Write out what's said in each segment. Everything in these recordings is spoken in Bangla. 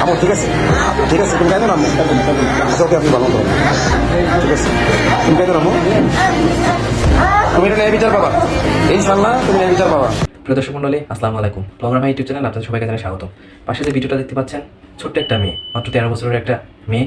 আমো ঠিক আছে ঠিক আছে তুমি কেন নামো ওকে আপনি ভালো করো ঠিক আছে তুমি কেন নামো তুমি এটা ন্যায় বিচার পাবা ইনশাল্লাহ তুমি ন্যায় বিচার পাবা। প্রিয় দর্শক মণ্ডলী, আসসালামু আলাইকুম। ব্লগার ভাই ইউটিউব চ্যানেল আপনাদের সবাইকে জানাই স্বাগত। পাশে যে ভিডিওটা দেখতে পাচ্ছেন, ছোট্ট একটা মেয়ে, মাত্র 13 বছরের একটা মেয়ে।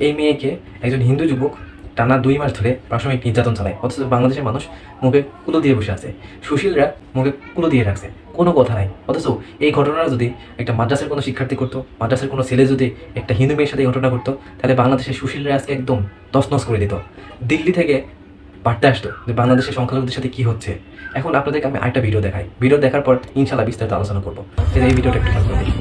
এই মেয়েকে একজন হিন্দু যুবক টানা 2 মাস ধরে প্রাথমিক নির্যাতন চালায়, অথচ বাংলাদেশের মানুষ মুখে কুলো দিয়ে বসে আছে, সুশীলরা মুখে কুলো দিয়ে রাখছে, কোনো কথা নাই। অথচ এই ঘটনাটা যদি একটা মাদ্রাসার কোনো শিক্ষার্থী করতো, মাদ্রাসার কোনো ছেলে যদি একটা হিন্দু মেয়ের সাথে এই ঘটনা করতো, তাহলে বাংলাদেশের সুশীলরা আজকে একদম তছনছ করে দিত। দিল্লি থেকে বার্তা আসতো যে বাংলাদেশের সংখ্যালঘুদের সাথে কি হচ্ছে। এখন আপনাদেরকে আমি আরেকটা ভিডিও দেখাই, ভিডিও দেখার পর ইনশাল্লাহ বিস্তারিত আলোচনা করবো। এই ভিডিওটা একটু খেয়াল করে দেখি।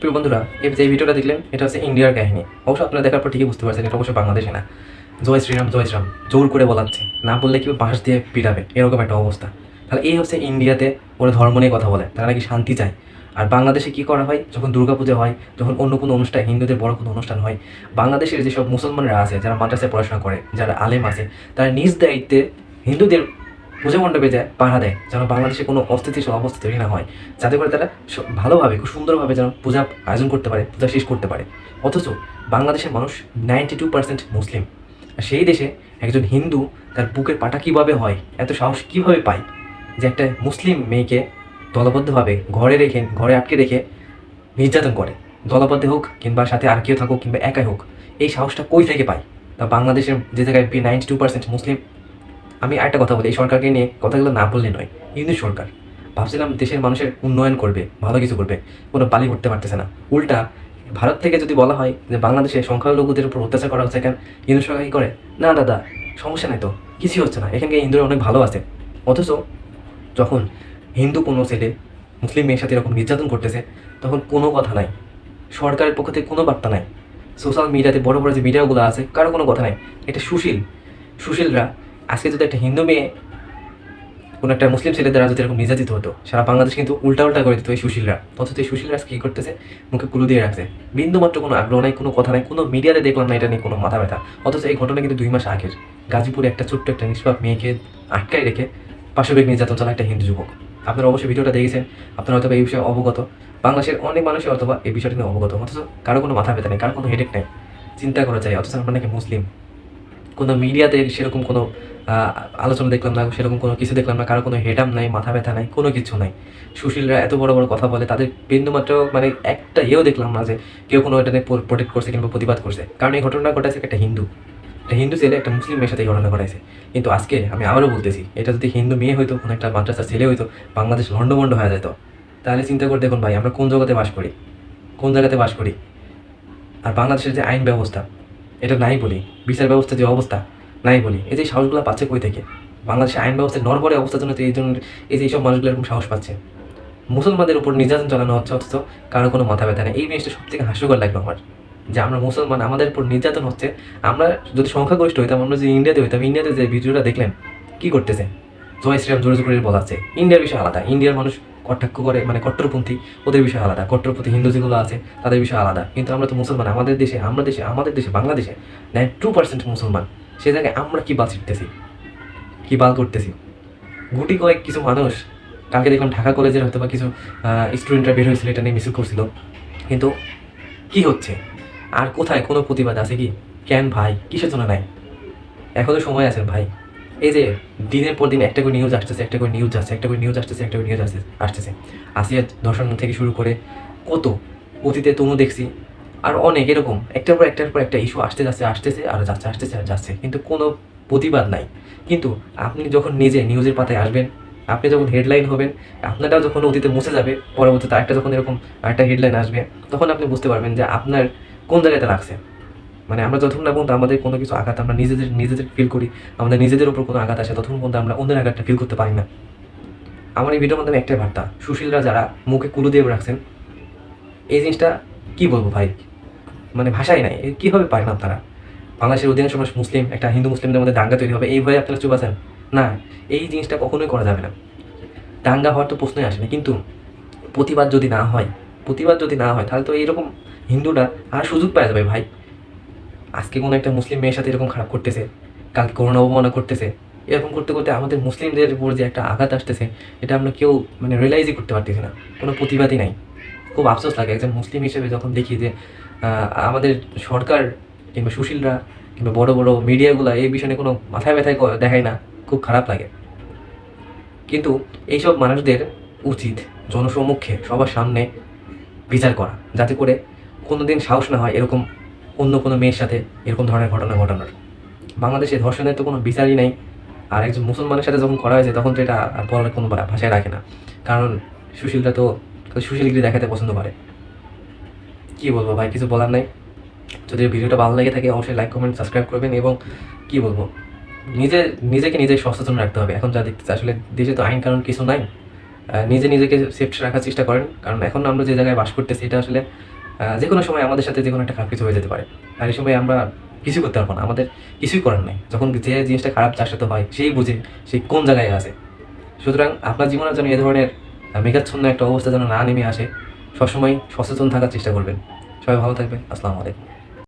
প্রিয় বন্ধুরা, যে ভিডিওটা দেখলেন এটা হচ্ছে ইন্ডিয়ার কাহিনী। অবশ্য আপনারা দেখার পর ঠিকই বুঝতে পারছেন এটা অবশ্যই বাংলাদেশে না। জয় শ্রীরাম জয় শ্রীরাম জোর করে বলাচ্ছে, না বললে কি বাঁশ দিয়ে পিটাবে, এরকম একটা অবস্থা। তাহলে এই হচ্ছে ইন্ডিয়াতে ওরা ধর্ম নিয়ে কথা বলে, তারা নাকি শান্তি চায়। আর বাংলাদেশে কি করা হয়, যখন দুর্গাপূজা হয়, যখন অন্য কোনো অনুষ্ঠান, হিন্দুদের বড় কোনো অনুষ্ঠান হয়, বাংলাদেশের যেসব মুসলমানরা আছে, যারা মাদ্রাসায় পড়াশোনা করে, যারা আলেম আছে, তারা নিজ দায়িত্বে হিন্দুদের পূজা মণ্ডপে যায়, পাহারা দেয়, যেন বাংলাদেশে কোনো অস্থিতিশীল অবস্থা তৈরি না হয়, যাতে করে তারা ভালোভাবে, খুব সুন্দরভাবে যেন পূজা আয়োজন করতে পারে, পূজা শেষ করতে পারে। অথচ বাংলাদেশের মানুষ 92% মুসলিম। আর সেই দেশে একজন হিন্দু তার বুকের পাটা কীভাবে হয়, এত সাহস কীভাবে পায় যে একটা মুসলিম মেয়েকে দলবদ্ধভাবে ঘরে আটকে রেখে নির্যাতন করে, দলবদ্ধে হোক কিংবা সাথে আর কেউ থাকুক কিংবা একাই হোক, এই সাহসটা কই থেকে পায়? তা বাংলাদেশের যে জায়গায় 92% মুসলিম। আমি একটা কথা বলি, এই সরকারকে নিয়ে কথাগুলো না বললে নয়। হিন্দু সরকার, ভাবছিলাম দেশের মানুষের উন্নয়ন করবে, ভালো কিছু করবে, কোনো বালি করতে পারতেছে না। উল্টা ভারত থেকে যদি বলা হয় যে বাংলাদেশে সংখ্যালঘুদের উপর অত্যাচার করা হচ্ছে, কেন হিন্দু সরকার কী করে? না দাদা, সমস্যা নাই তো, কিছুই হচ্ছে না, এখানকার হিন্দুরা অনেক ভালো আছে। অথচ যখন হিন্দু কোনো ছেলে মুসলিম মেয়ের সাথে এরকম নির্যাতন করতেছে, তখন কোনো কথা নাই, সরকারের পক্ষ থেকে কোনো বার্তা নাই, সোশ্যাল মিডিয়াতে বড় বড় যে মিডিয়াগুলো আছে কারো কোনো কথা নাই। এটা সুশীলরা আজকে যদি একটা হিন্দু মেয়ে কোনো একটা মুসলিম ছেলে দ্বারা যদি এরকম নির্যাতিত হতো, সারা বাংলাদেশ কিন্তু উল্টা করে দিত এই সুশীলরা। অথচ এই সুশীলরা কী করতেছে, মুখে কুলু দিয়ে রাখছে, বিন্দুমাত্র কোনো আগ্রহ নাই, কোনো কথা নাই, কোনো মিডিয়াতে দেখলাম না এটা নিয়ে কোনো মাথা ব্যথা। অথচ এই ঘটনা কিন্তু 2 মাস আগের। গাজীপুরে একটা ছোট্ট একটা নিষ্পাপ মেয়েকে আটকায় রেখে পাশবিক নির্যাতন চালায় একটা হিন্দু যুবক। আপনারা অবশ্যই ভিডিওটা দেখেছেন, আপনারা হয়তো এই বিষয়ে অবগত, বাংলাদেশের অনেক মানুষই অথবা এই বিষয়টি নিয়ে অবগত। অথচ কারো কোনো মাথা ব্যথা নেই, কারো কোনো হেডেক নেই, চিন্তা করা যায়। অথচ আমরা নাকি মুসলিম, কোনো মিডিয়াতে সেরকম কোনো আলোচনা দেখলাম না, সেরকম কোনো কিছু দেখলাম না, কারো কোনো হেডাম নাই, মাথা ব্যথা নাই, কোনো কিছু নাই। সুশীলরা এত বড় বড় কথা বলে, তাদের বিন্দুমাত্র মানে একটা দেখলাম না যে কেউ কোনো এটা নিয়ে প্রোটেক্ট করছে কিংবা প্রতিবাদ করছে। কারণ এই ঘটনা ঘটাইছে একটা হিন্দু ছেলে একটা মুসলিম মেয়ের সাথে এই ঘটনা ঘটাইছে। কিন্তু আজকে আমি আবারও বলতেছি, এটা যদি হিন্দু মেয়ে হইতো, কোনো একটা মাদ্রাসার ছেলে হইতো, বাংলাদেশ লন্ডভন্ড হয়ে যেত। তাহলে চিন্তা করে দেখুন ভাই, আমরা কোন জায়গাতে বাস করি, কোন জায়গাতে বাস করি। আর বাংলাদেশের যে আইন ব্যবস্থা, এটা নাই বলি, বিচার ব্যবস্থার যে অবস্থা নাই বলি, এই যে সাহসগুলো পাচ্ছে কই থেকে? বাংলাদেশের আইন ব্যবস্থায় নড়বড়ে অবস্থার জন্য এই যে এইসব মানুষগুলো এরকম সাহস পাচ্ছে। মুসলমানদের উপর নির্যাতন চালানো হচ্ছে, অথচ কারো কোনো মাথা ব্যথা নেই। এই জিনিসটা সব থেকে হাস্যকর লাগলো আমার, যে আমরা মুসলমান, আমাদের উপর নির্যাতন হচ্ছে। আমরা যদি সংখ্যাগরিষ্ঠ হইতাম, আমরা যদি ইন্ডিয়াতে হইতাম, ইন্ডিয়াতে যে ভিডিওটা দেখলেন কী করতেছে, জয় শ্রীরাম জোরে জোরে বলাচ্ছে। ইন্ডিয়ার বিষয় আলাদা, ইন্ডিয়ার মানুষ কটাক্ষ করে, মানে কট্টরপন্থী, ওদের বিষয় আলাদা, কট্টরপন্থী হিন্দু যেগুলো আছে তাদের বিষয় আলাদা। কিন্তু আমরা তো মুসলমান, আমাদের দেশে বাংলাদেশে 92% মুসলমান। সে জায়গায় আমরা কী বাল ছিটতেছি, কী বাল করতেছি। গুটি কয়েক কিছু মানুষ, কালকে দেখলাম ঢাকা কলেজের হয়তো বা কিছু স্টুডেন্টরা বের হয়েছিল, এটা নিয়ে মিছিল করছিল। কিন্তু কি হচ্ছে? আর কোথায় কোনো প্রতিবাদ আছে কি? কেন ভাই, কিসের জন্য নাই? এখনও সময় আছে ভাই। এই যে দিনের পর দিন একটা করে নিউজ আসতেছে, আসতেছে। আসিয়া ধর্ষণ থেকে শুরু করে কত অতীতে তনু দেখছি, আর অনেক এরকম একটার পর একটা ইস্যু আসতেছে আর যাচ্ছে, কিন্তু কোনো প্রতিবাদ নাই। কিন্তু আপনি যখন নিজে নিউজের পাতায় আসবেন, আপনি যখন হেডলাইন হবেন, আপনারাও যখন অতীতে মুছে যাবে, পরবর্তীতে আরেকটা যখন এরকম আরেকটা হেডলাইন আসবে, তখন আপনি বুঝতে পারবেন যে আপনার কোন জায়গাতে লাগছে। মানে আমরা যতক্ষণ না পর্যন্ত আমাদের কোনো কিছু আঘাত আমরা নিজেদের ফিল করি, আমাদের নিজেদের উপর কোনো আঘাত আসে, ততক্ষণ পর্যন্ত আমরা অন্যের আঘাতটা ফিল করতে পারি না। আমার এই ভিডিওর মাধ্যমে একটাই বার্তা, সুশীলরা যারা মুখে কুলু দিয়ে রাখছেন, এই জিনিসটা কী বলবো ভাই, মানে ভাষাই নাই, কীভাবে পারেন আপনারা? বাংলাদেশের অধিকাংশ মানুষ মুসলিম, একটা হিন্দু মুসলিমদের মধ্যে দাঙ্গা তৈরি হবে, এই ভয়ে আপনারা চুপ আছেন। না, এই জিনিসটা কখনোই করা যাবে না। দাঙ্গা হওয়ার তো প্রশ্নই আসে না, কিন্তু প্রতিবাদ যদি না হয়, তাহলে তো এইরকম হিন্দুরা আর সুযোগ পাওয়া যাবে ভাই। আজকে কোনো একটা মুসলিম মেয়ের সাথে এরকম খারাপ করতেছে, কালকে করোনা অবমাননা করতেছে, এরকম করতে করতে আমাদের মুসলিমদের উপর যে একটা আঘাত আসতেছে, এটা আমরা কেউ মানে রিয়েলাইজই করতে পারতেছি না, কোনো প্রতিবাদই নাই। খুব আফসোস লাগে একজন মুসলিম হিসেবে যখন দেখি যে আমাদের সরকার কিংবা সুশীলরা কিংবা বড় বড় মিডিয়াগুলো এই বিষয়ে কোনো মাথায় ব্যথায় দেখায় না, খুব খারাপ লাগে। কিন্তু এইসব মানুষদের উচিত জনসম্মুখে সবার সামনে বিচার করা, যাতে করে কোনোদিন সাহস না হয় এরকম অন্য কোনো মেয়ের সাথে এরকম ধরনের ঘটনা ঘটানোর। বাংলাদেশে ধর্ষণের তো কোনো বিচারই নাই, আর একজন মুসলমানের সাথে যখন করা হয়েছে তখন তো এটা আর বলার কোনো ভাষায় রাখে না, কারণ সুশীলরা তো সুশীলগিরি দেখাতে পছন্দ করে। কী বলবো ভাই, কিছু বলার নাই। যদি ভিডিওটা ভালো লেগে থাকে অবশ্যই লাইক কমেন্ট সাবস্ক্রাইব করবেন, এবং কী বলবো, নিজেকে নিজে সচেতন রাখতে হবে। এখন যা দেখতেছে আসলে দেশে তো আইন কানুন কিছু নাই, নিজেকে সেফ রাখার চেষ্টা করেন, কারণ এখন আমরা যে জায়গায় বাস করতেছি এটা আসলে যে কোনো সময় আমাদের সাথে যে কোনো একটা খারাপ কিছু হয়ে যেতে পারে, আর এই সময় আমরা কিছু করতে পারবো না, আমাদের কিছুই করার নেই। যখন যে জিনিসটা খারাপ যার সাথে হয় সেই বুঝে সেই কোন জায়গায় আছে। সুতরাং আপনার জীবনের জন্য এ ধরনের মেঘাচ্ছন্ন একটা অবস্থা যেন না নেমে আসে, সবসময় সচেতন থাকার চেষ্টা করবেন। সবাই ভালো থাকবেন। আসসালামু আলাইকুম।